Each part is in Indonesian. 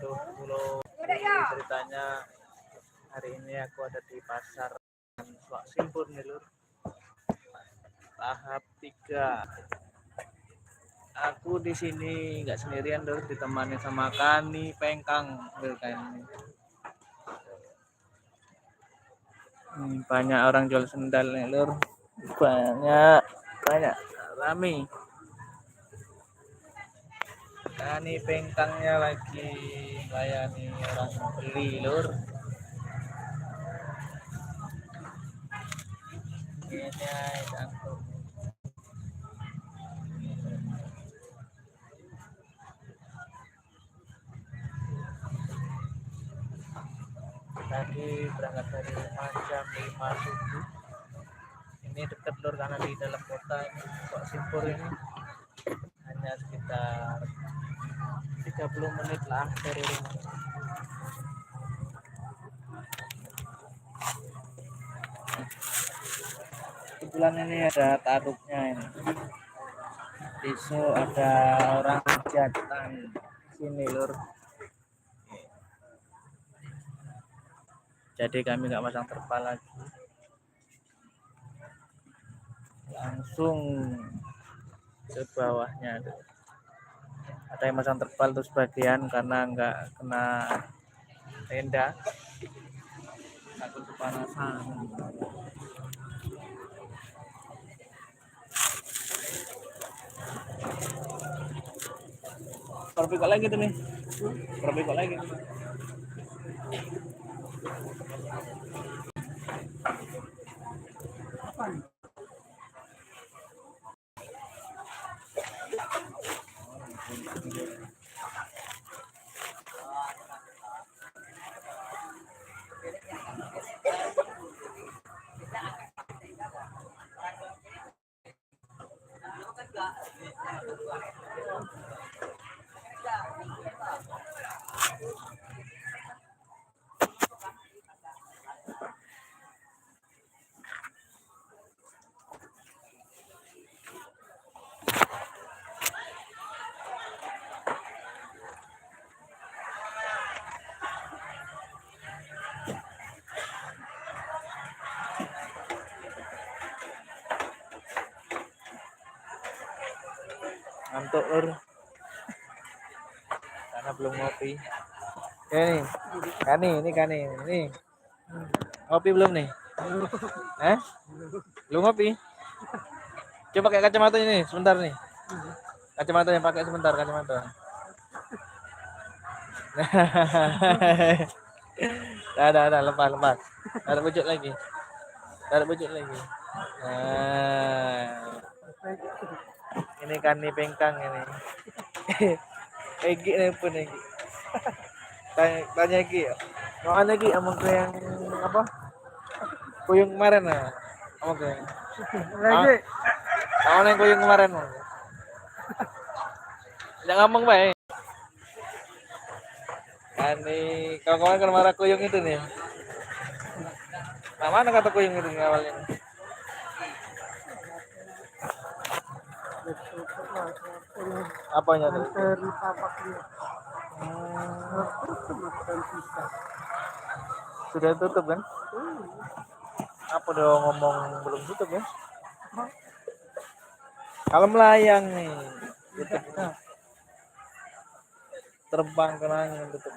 wabarakatuh. Halo, ceritanya hari ini aku ada di pasar Swak Simpur nih lur. Tahap 3. Aku di sini nggak sendirian lur, ditemani sama Kani Pengkang lur kan. Banyak orang jual sendal nih lur. Banyak rame. Kani Pengkangnya lagi melayani orang beli lur. Ini cantik. Tadi berangkat dari rumah jam 5 subuh. Ini dekat lur karena di dalam kota ini Swak Simpur ini hanya sekitar 30 menit lah dari rumah. Kebetulan ini ada taruknya ini. Besok ada orang hajatan sini lur. Jadi kami nggak pasang terpal lagi. Langsung ke bawahnya. Ada yang pasang terpal terus bagian karena nggak kena tenda. Takut kepanasan. Berbekok lagi tuh nih. Berbekok lagi. Ngantuk lur karena belum ngopi. Ini Kani ini ngopi belum nih? Belum ngopi? Coba pakai kacamata ini sebentar nih. Kacamata yang pakai sebentar kacamata. Ada lepas. Ada bujuk lagi. Nah, ini Kani Pengkang ini. Egi nih pun Egi. Tanya Egi. Mana Egi among ke yang apa? Kuyung kemarin nah. Among ke. Lagi. Kamu yang kuyung kemarin. Jangan ngomong baik. Kani kawan-kawan kan marah kuyung itu nih. Nah, mana kata kuyung itu awalnya? Apanya tuh? Sudah tutup kan? Apa dong ngomong belum tutup ya? Kalau melayang nih, tutupnya. Terbang ke angin tutup.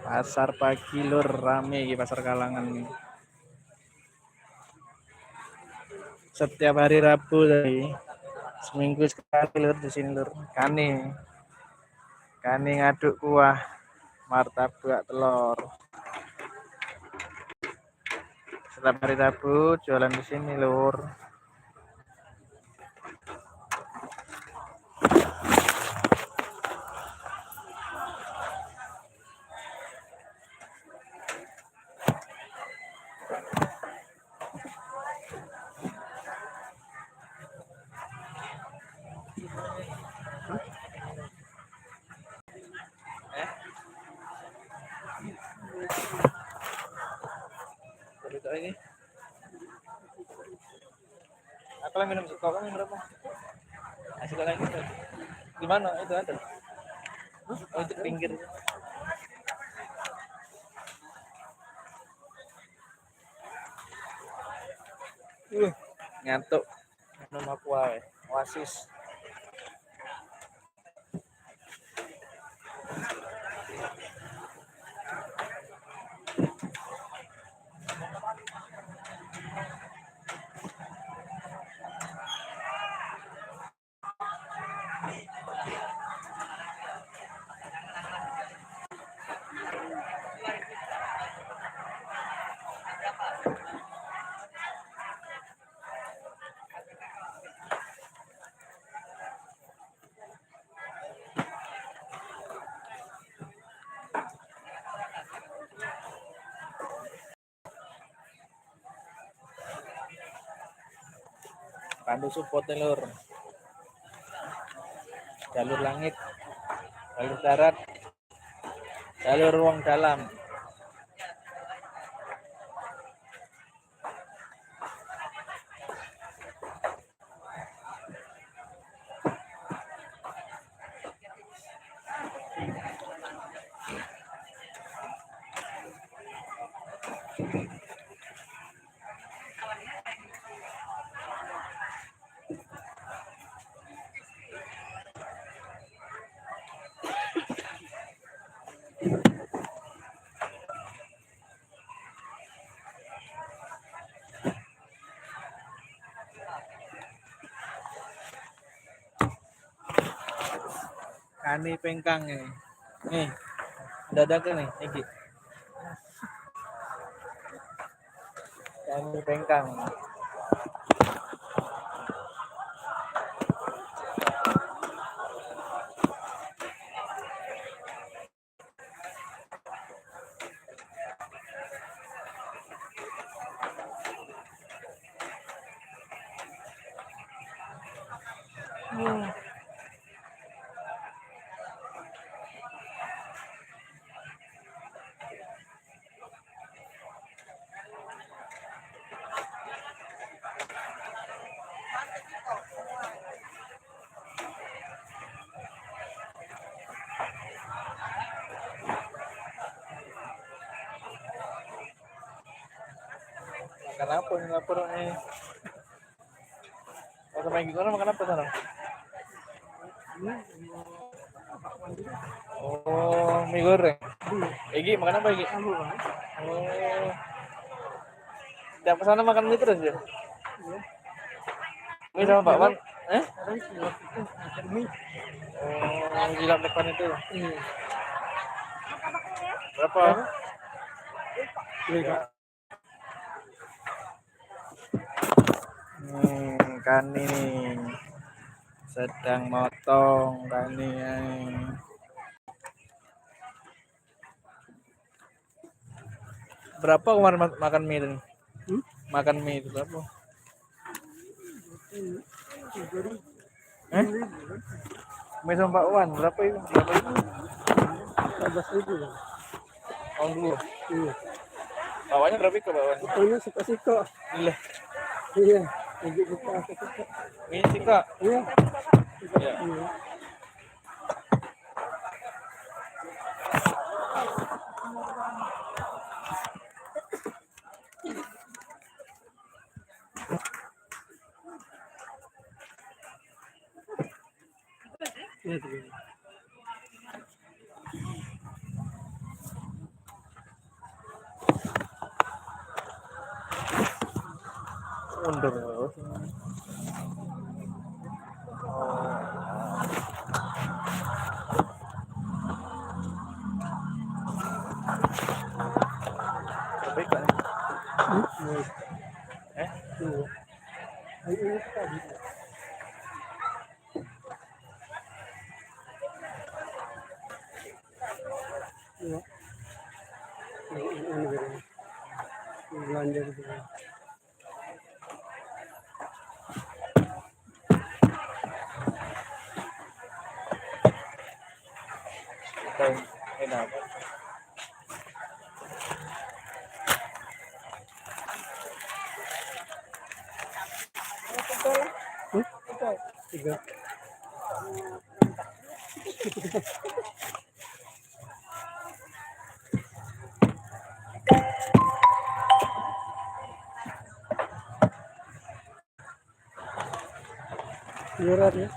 Pasar pagi lur rame di pasar Kalangan nih. Setiap hari Rabu tadi. Seminggu sekali lur di sini lur. Kani ngaduk kuah martabak telur. Setiap hari Rabu jualan di sini lur. Berita ini. Aku lah minum suka kan berapa? Asik lagi. Di mana itu ada? Oh itu pinggir. Ngantuk. Minum aqua, Oasis. Pandu support lur. Jalur langit, jalur darat, jalur ruang dalam. Kani pengkang ini. Nih, dadakan nih, iki. Kani pengkang. Makan apa nih lapar nih? Oh, sama yang gimana makan apa sana? Oh, mie goreng. Egi makan apa Egi? Oh, tiap kesana makan mie terus ya? Mie sama bakwan? Oh, gila depan itu. Berapa? Kani sedang motong Kani. Berapa kemarin makan mie ini? Makan mie itu berapa? Mie sama Pak Wan berapa itu? Berapa itu? 14.000. Oh dulu. Iya. Pak Wannya berapa itu Pak Wan? Ini suka-suka. Iya. Iya. Ini suka. Mie suka. Iya. Iya. Iya. Mundur. Baik kan? Ini tadi. Iya. Ini belanja gitu. Enak. juga. Murah ya.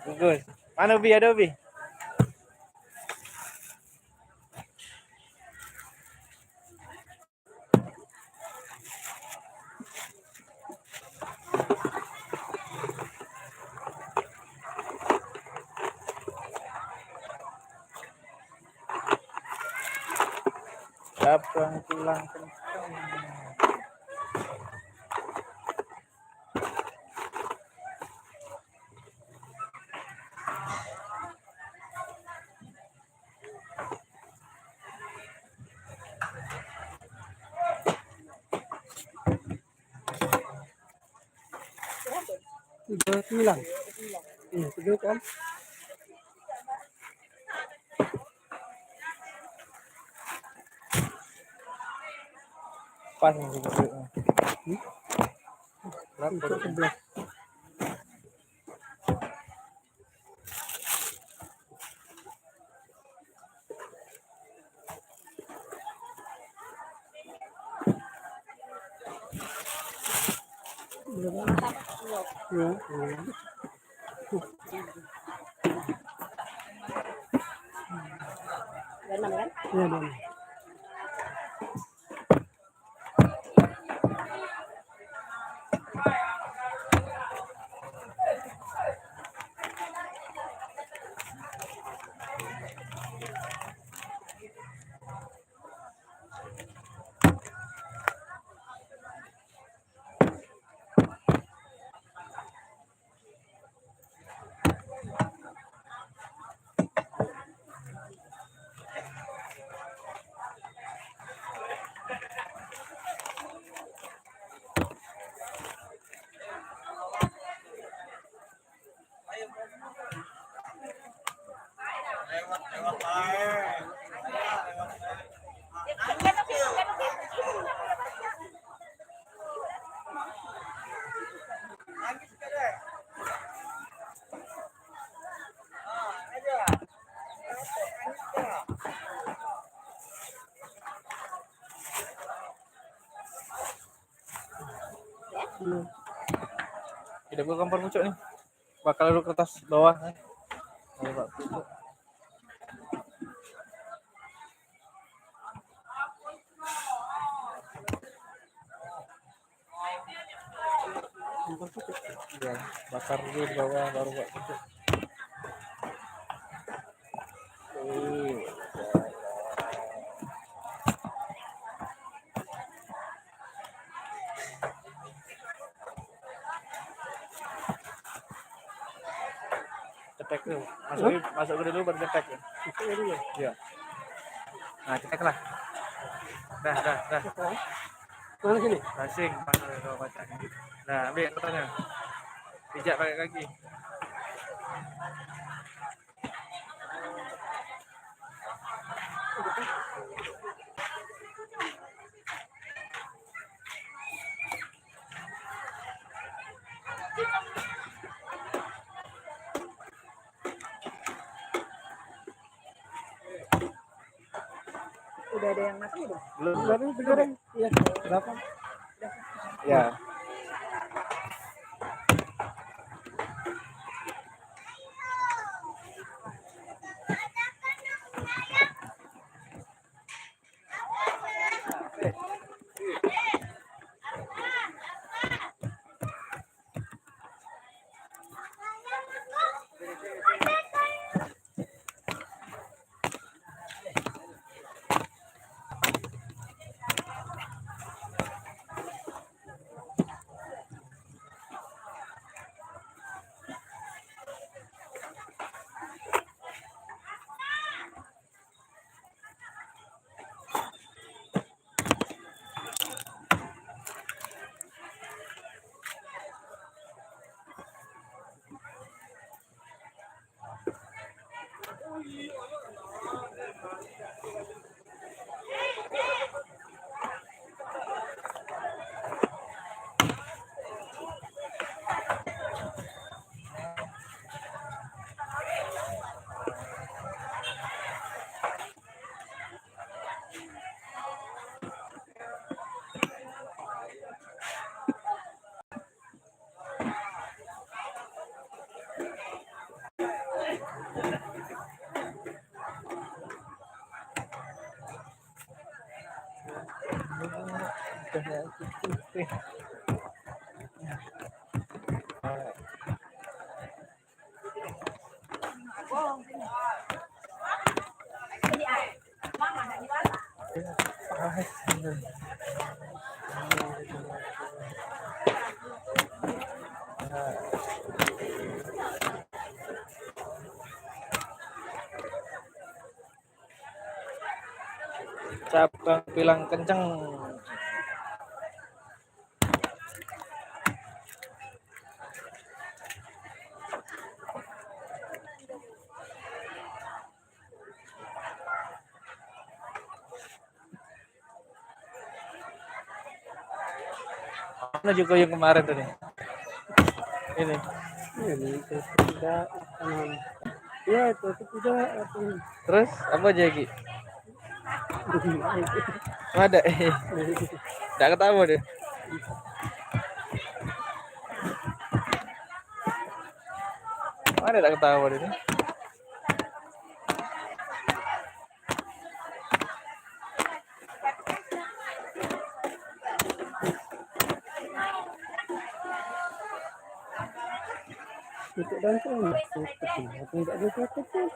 Bagus. Mana Bi? Ada Bi? Abang tulang kencang. Tiga sembilan. Iya, tiga kan. Pas nih juga. Berapa? 11. Berapa? Ya, ya. Ganam kan? Ya, dan. Tidak buka kampar pucuk nih. Bakal lu kertas bawah. Ayo, Pak Pucuk. Kompor putih. Ya, bakar dulu di bawah baru buat tutup. Cetek dulu, masuk dulu baru cetek ya. Itu ini ya. Iya. Nah, cetek lah. Dah. Mana sini? Basing, mana kalau bacanya. Nah, ambil kotornya. Pijak pakai kaki. Udah ada yang makan belum? Belum. Baru digoreng. Iya. Berapa? Ya. Cabang bilang kenceng. Mana juga yang kemarin tuh nih? Ini. Ini itu tidak. Ya itu tidak. Terus apa aja Ki? Ada. Enggak ketawa deh. Mana enggak ketawa deh. Itu dan itu tidak bisa kecil.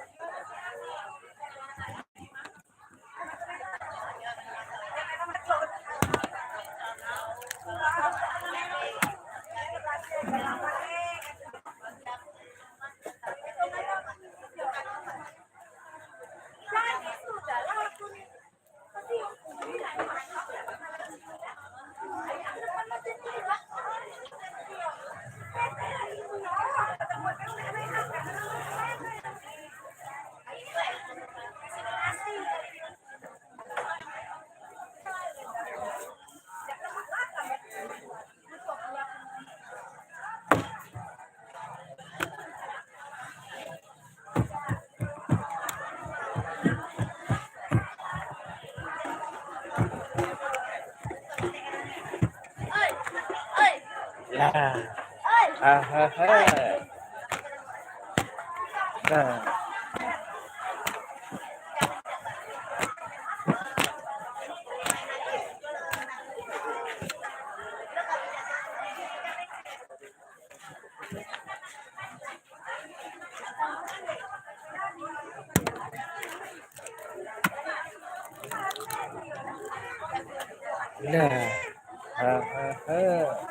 Ya. Nah. Nah, ha, ha, ha.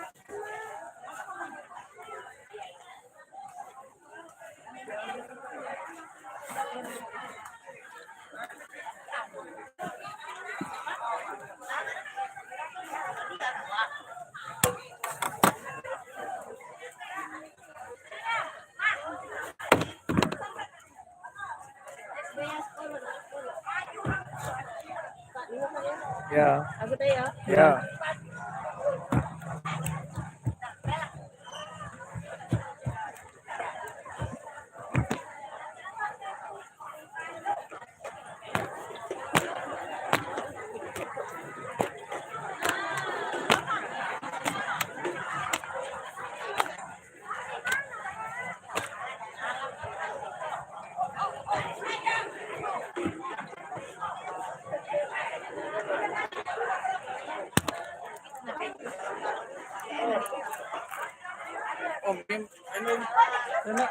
Ya, Aku tayo. ya.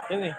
Ini.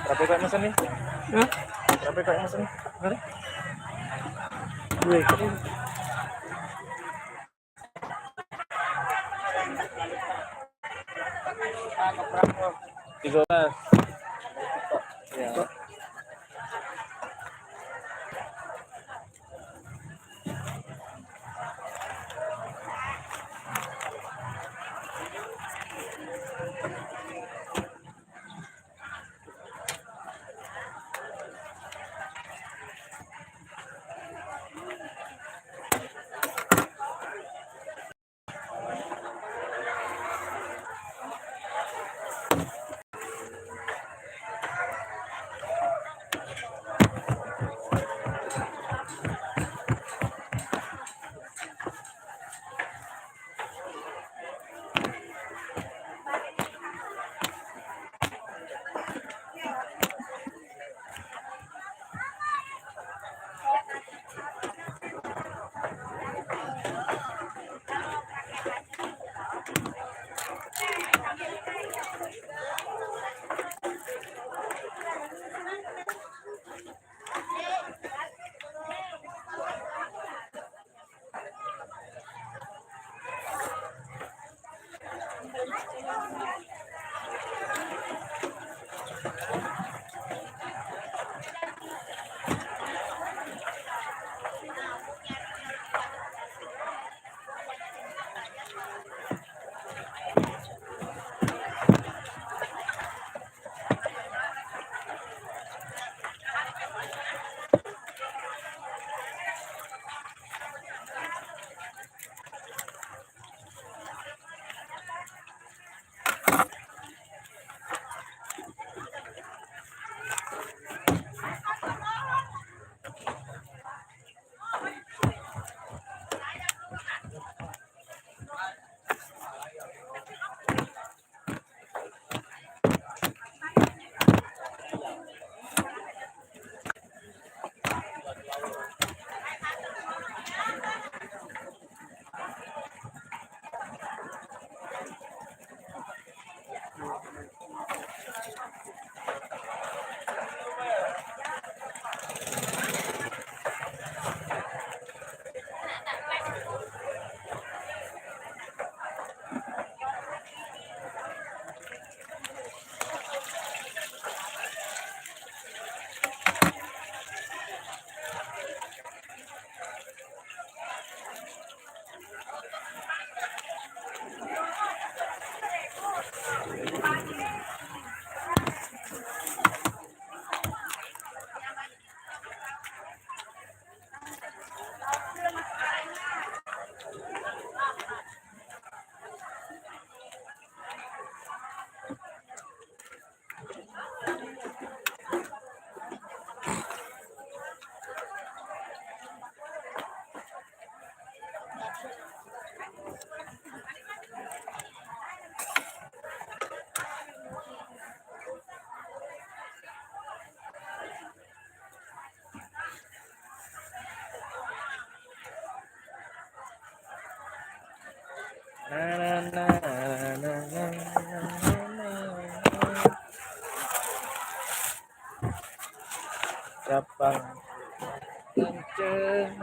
Berapa kau mesen nih? Hah? Berapa kau mesen? Berapa? Wih, 13. Ya. Na na na na na na. Capang kenceng.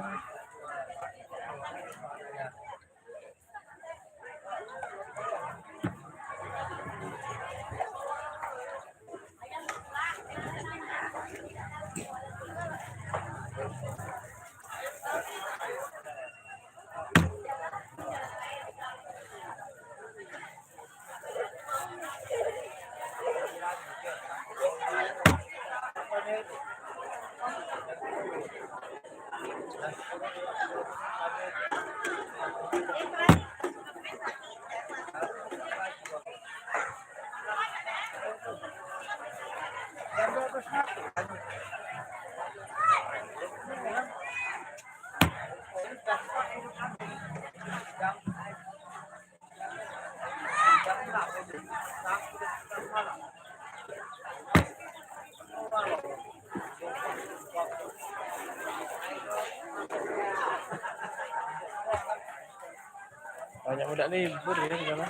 Banyak muda libur ya di sana.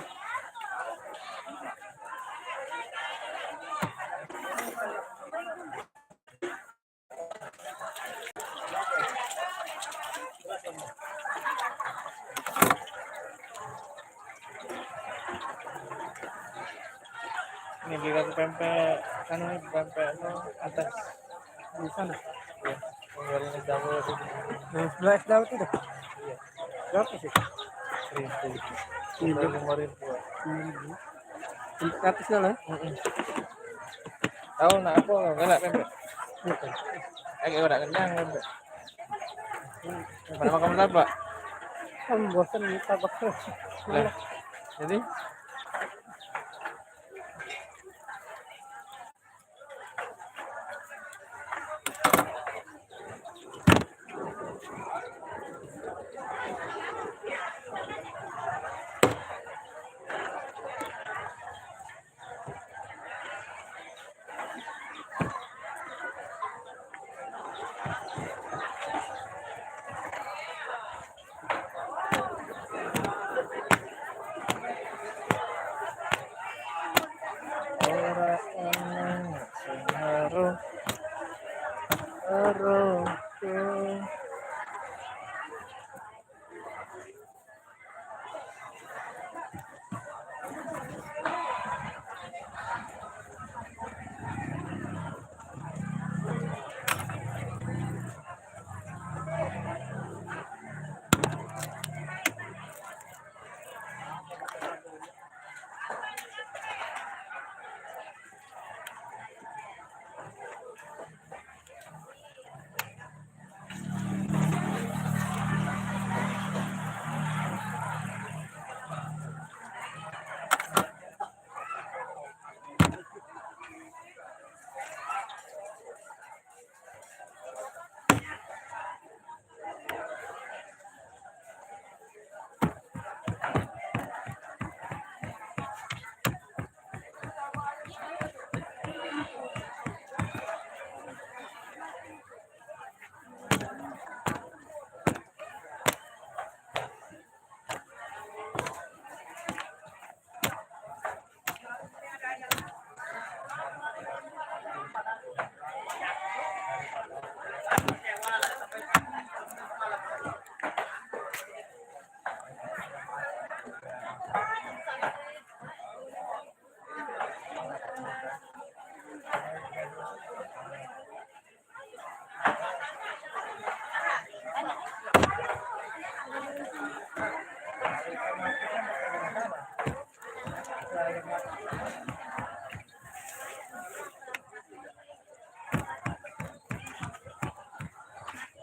Ini kita ke pempek, kan ini pempek no atas Di sana. ya. Ngeluarin es dawet itu. Yang sebelah es dawet itu. Iya, Berapa sih? 1.000. Iya. 5.000. Untuk atasnya lah. Tahu nak apa? Enggak pempek. Oke. Kayak udah kenyang pempek. Mana makan apa? Kan bosan tabak terus. Lah, jadi ora ana sing ngaruh karo.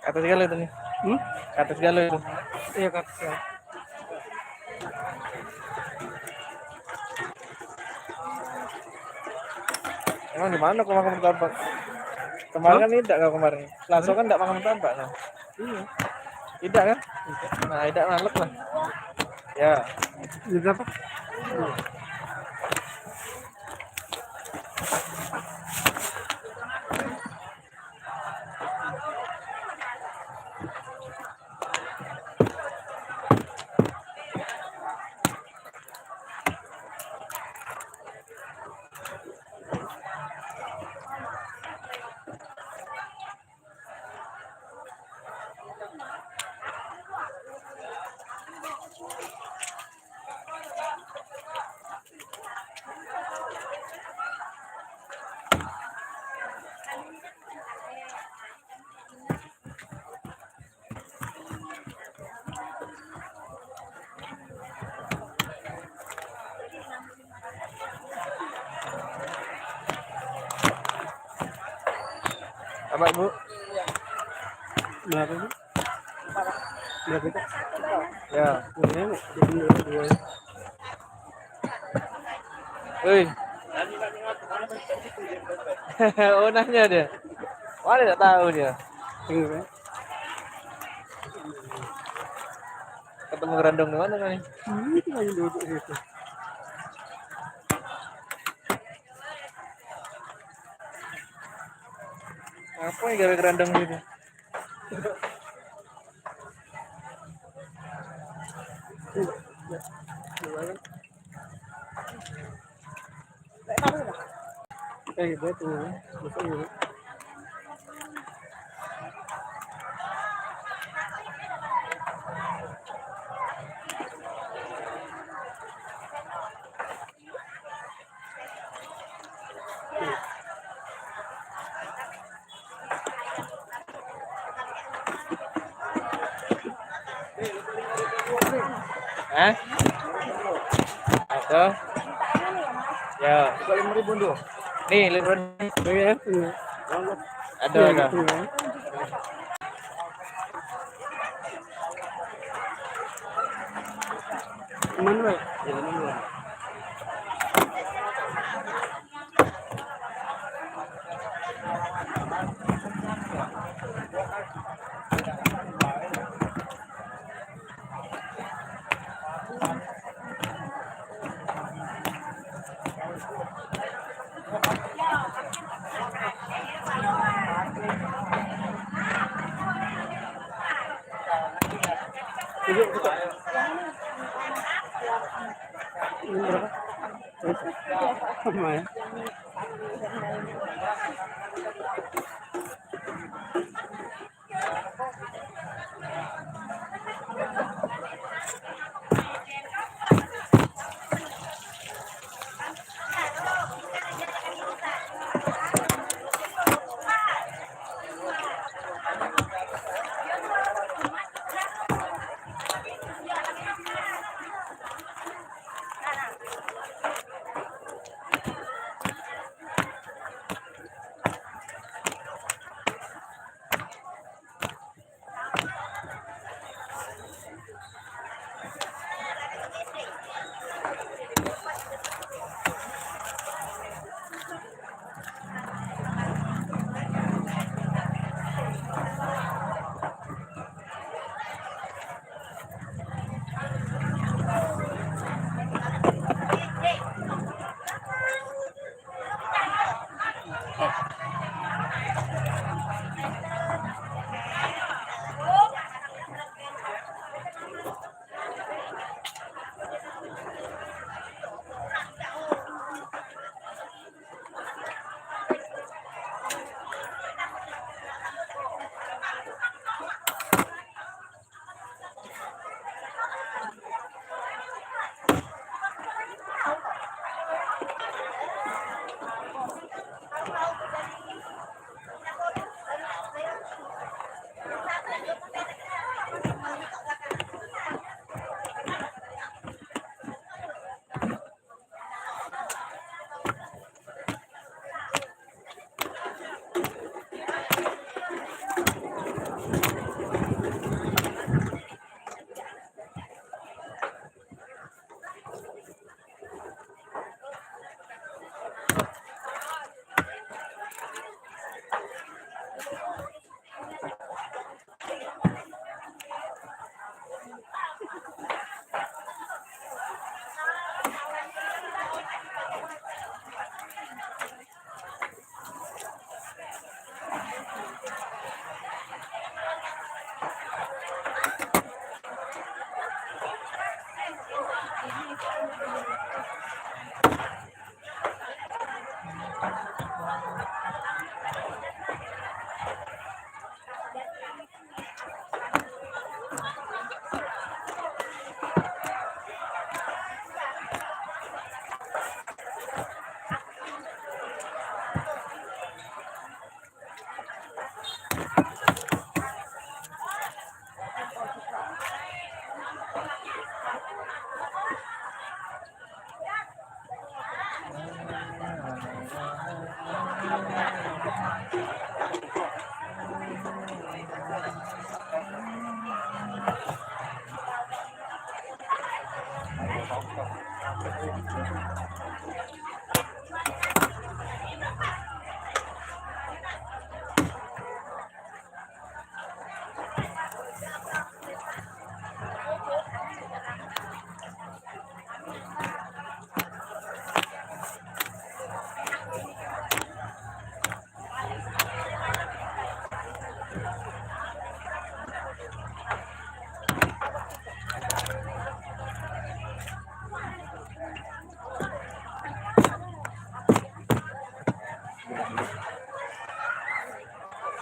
Kata segala itu nih. Kata segala itu. Iya ke atas ya. Emang di mana kau makan martabak? Kemarin kan tidak kau kemarin. Langsung kan tidak makan martabak nah. Iya. Tidak kan? Nah, tidak ngalep lah. Ya. Ini berapa? Bapak Ibu. Berapa sih? Berapa itu? Ya. Dua, dua. Woi. Oh nanya dia. Wah dia tak tahu dia. Tengok ya. Ketemu gerandong di mana nih? Itu lagi duduk situ. Apa yang gara gerandong gitu? Kayak gitu tuh. Besok gitu. Hah? Ada? Ya. Buka 5.000 dulu. Nih, lihat Ya, ada iya, ada. gitu ya. Mana, Pak? Ya, mana? Ini berapa? Sama ya.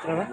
Berapa?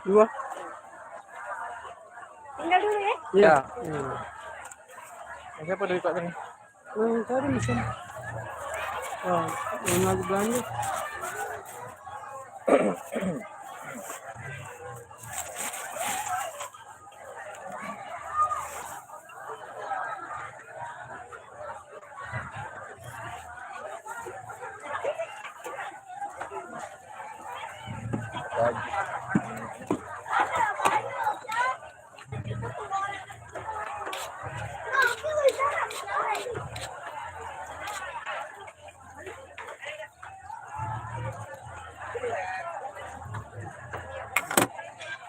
Dua. Tinggal dulu ya. Iya. Siapa dari Pak ini? Tadi mesin. Oh, yang lagi belanja.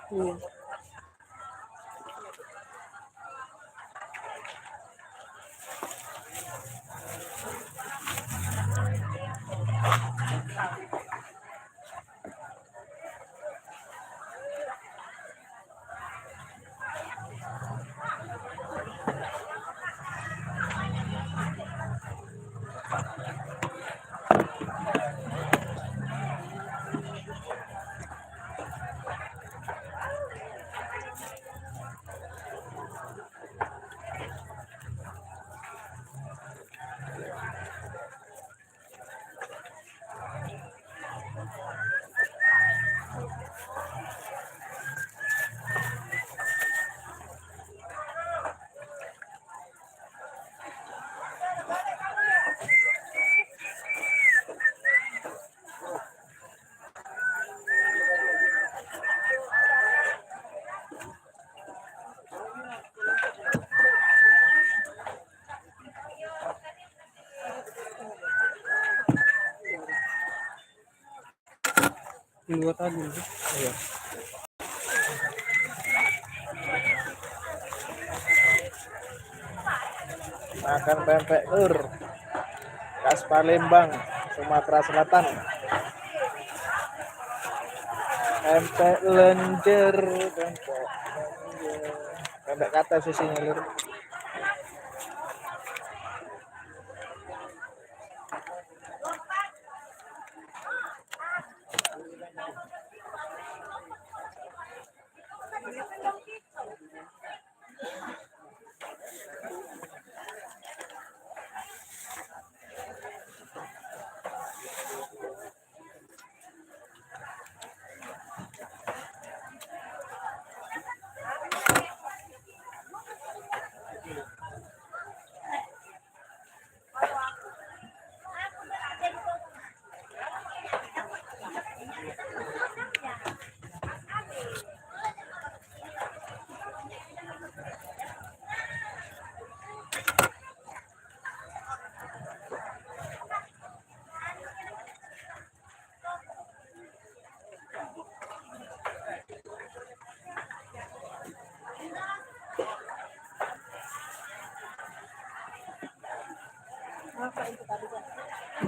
Iya. Dua tadi. Iya. Makan pempek ur. Khas Palembang, Sumatera Selatan. Pempek lenjer, pempek kata sisinya lur.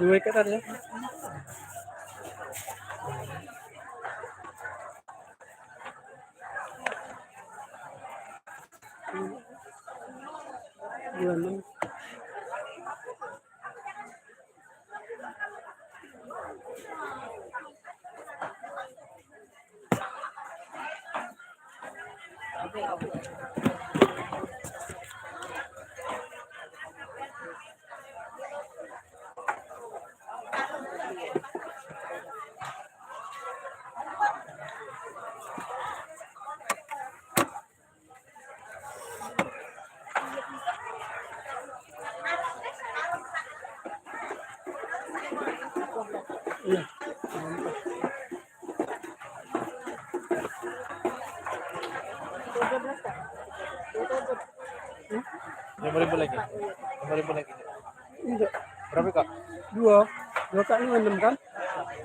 Dua ikat tadi ya. Dua enam. Iya. 5.000 lagi. 5.000 lagi. Enggak. Berapa kak? Dua. Dua kali 6 kan?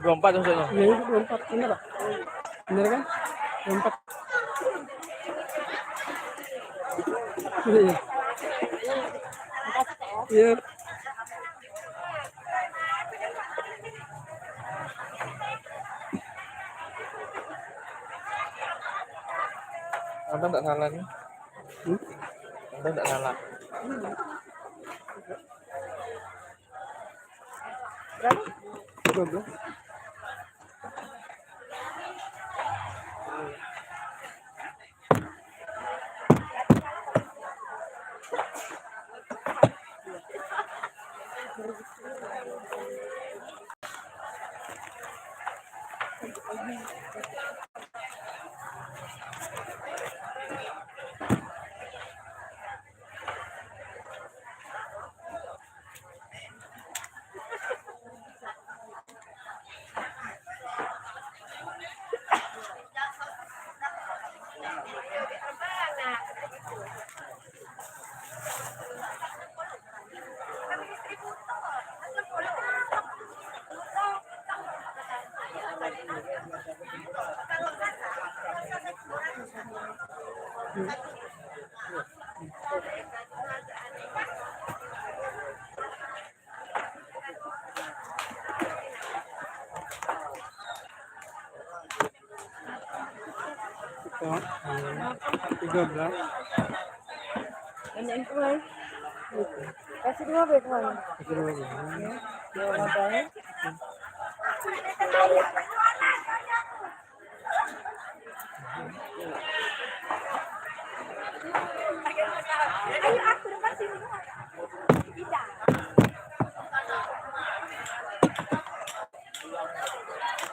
24 maksudnya. Iya, itu 24. Bener pak? Bener kan? 24. Iya. Iya. Anda nggak salah nih. Hmm? Anda nggak salah. Berapa? 12. Kita 13. Banyak kue. Kasih dua baik mana? Kasih dua ya. Dua matanya.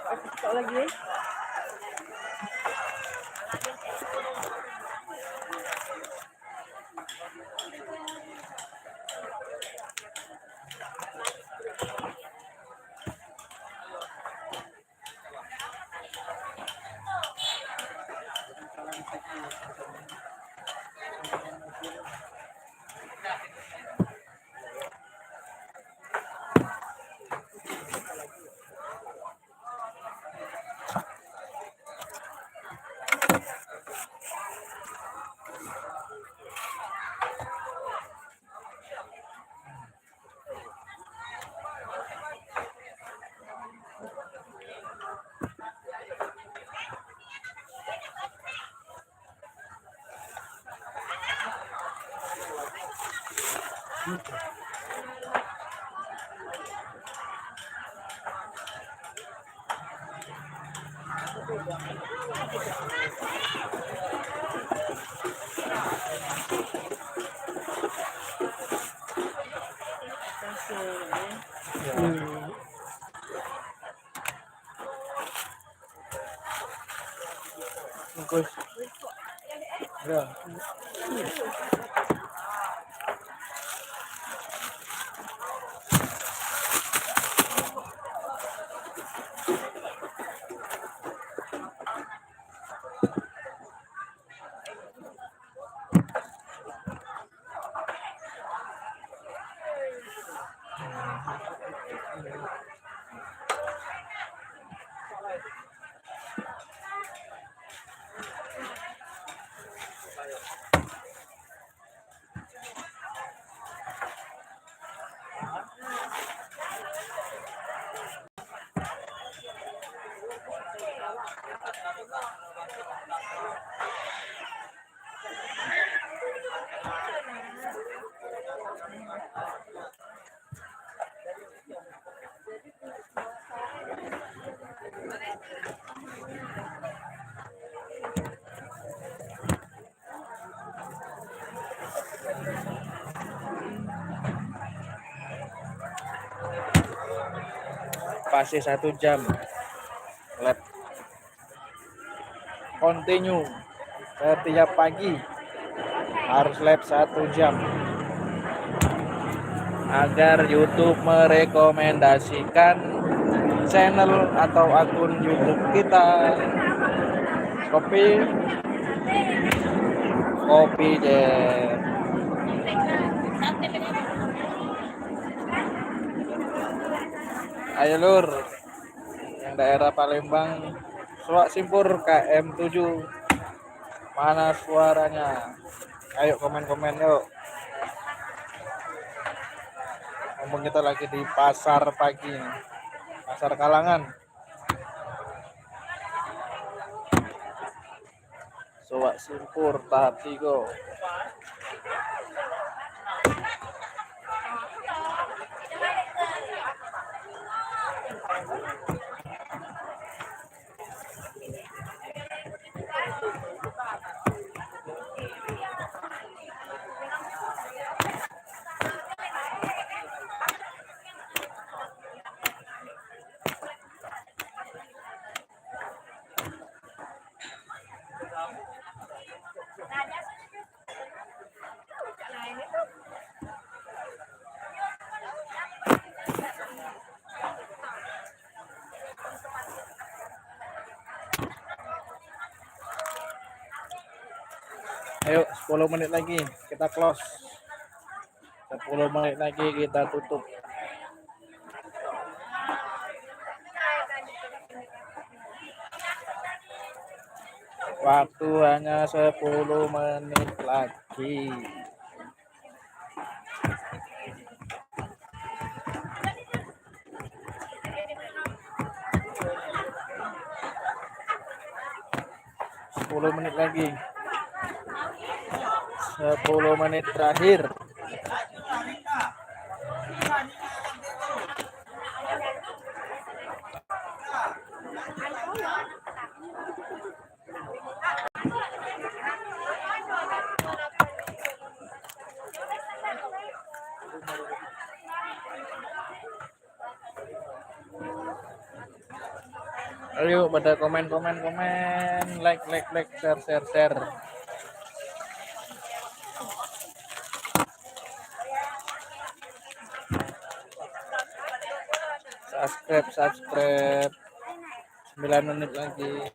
Kasih lagi ya. Hmm. Bungkus. Ya. Pasti 1 jam lab continue setiap pagi, harus lab 1 jam agar YouTube merekomendasikan channel atau akun YouTube kita. Kopi deh. Ayo lur, yang daerah Palembang, Suak Simpur KM7, mana suaranya? Ayo komen-komen yuk. Ngomong kita lagi di pasar pagi, pasar Kalangan. Suak Simpur tahap 3. Ayo 10 menit lagi kita close. 10 menit lagi kita tutup. Waktu hanya 10 menit lagi. Menit lagi. 10 menit terakhir. Ayo pada komen, like, share. Subscribe. 9 menit lagi.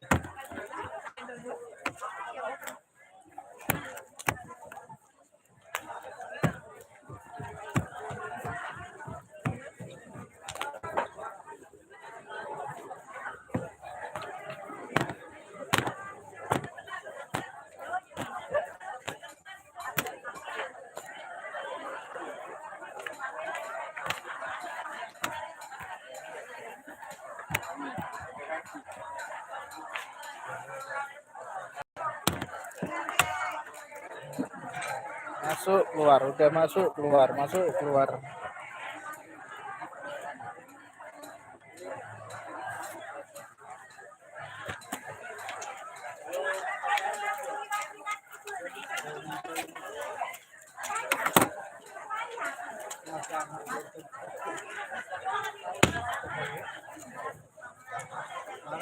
Masuk keluar, udah masuk keluar.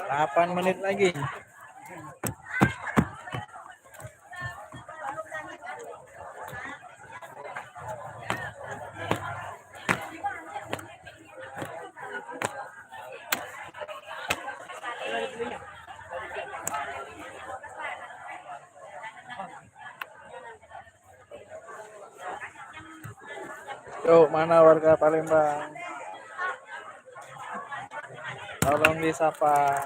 Delapan menit lagi. Yuk, mana warga Palembang? Tolong disapa.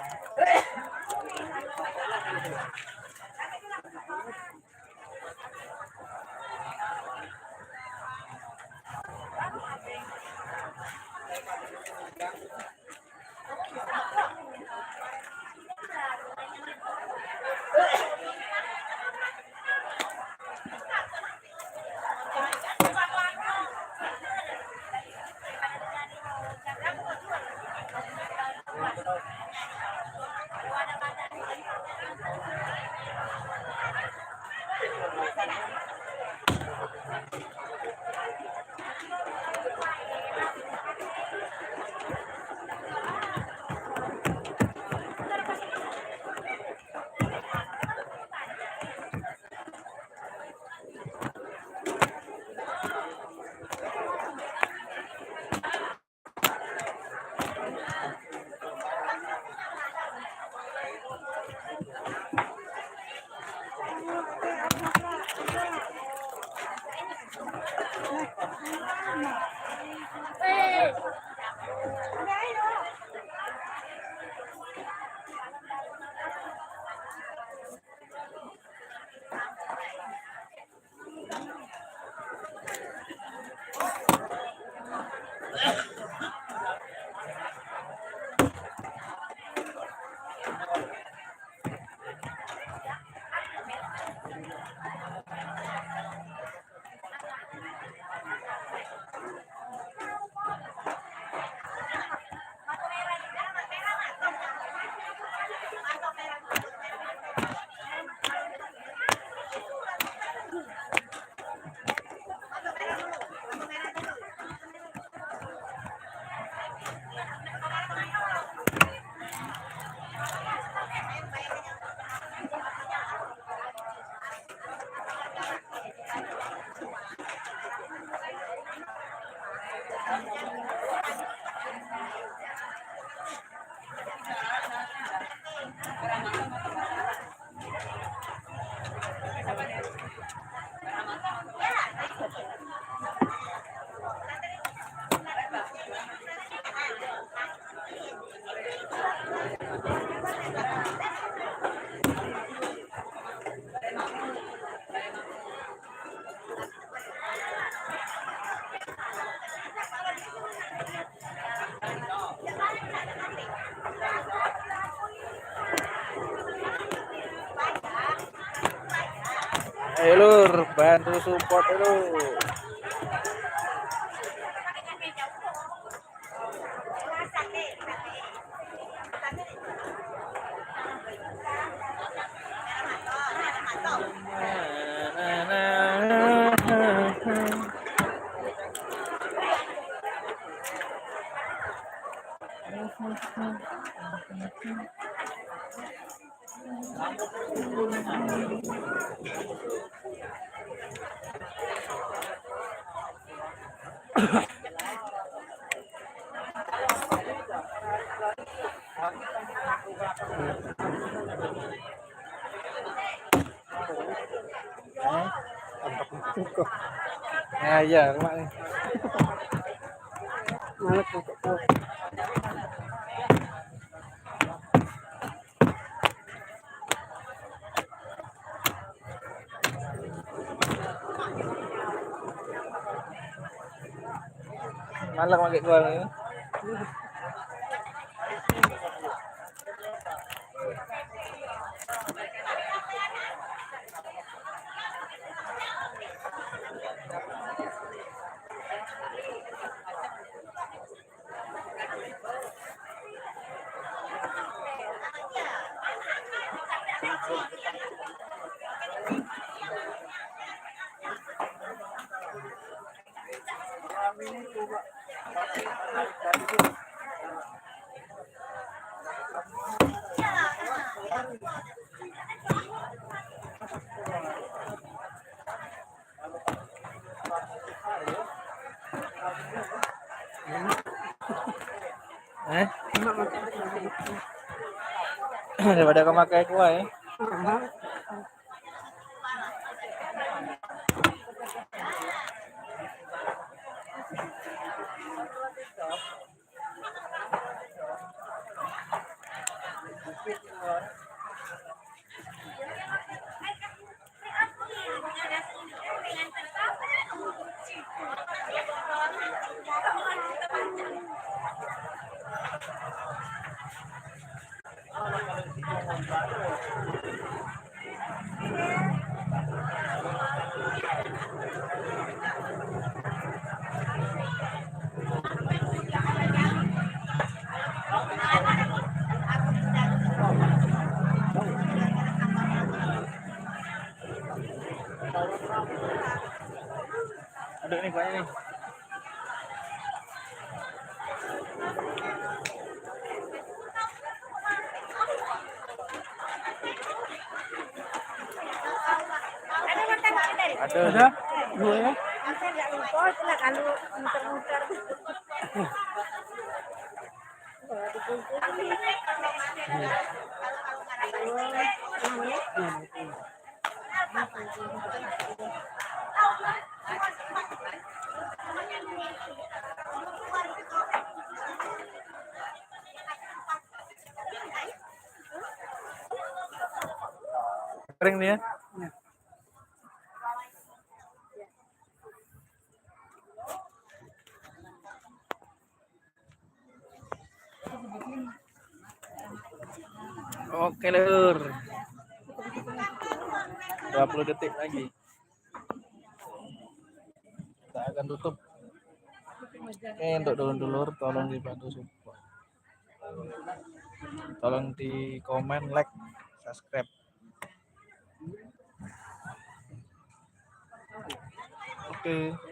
Ayo lur, bantu support dulu. Cukup. Ya iya, rumah nih. Malah cukup tuh. Malah pakai gua nih. Eh? Daripada kau pakai gua ya. Aduh ini banyak nih. Aduh. Ada? Dua ya? Masa nggak lupa lah kalau muter-muter. Kering nih ya. Oke lur, 20 detik lagi kita akan tutup. Oke, untuk dulur-dulur tolong dibantu support, tolong di komen, like, subscribe. Oke.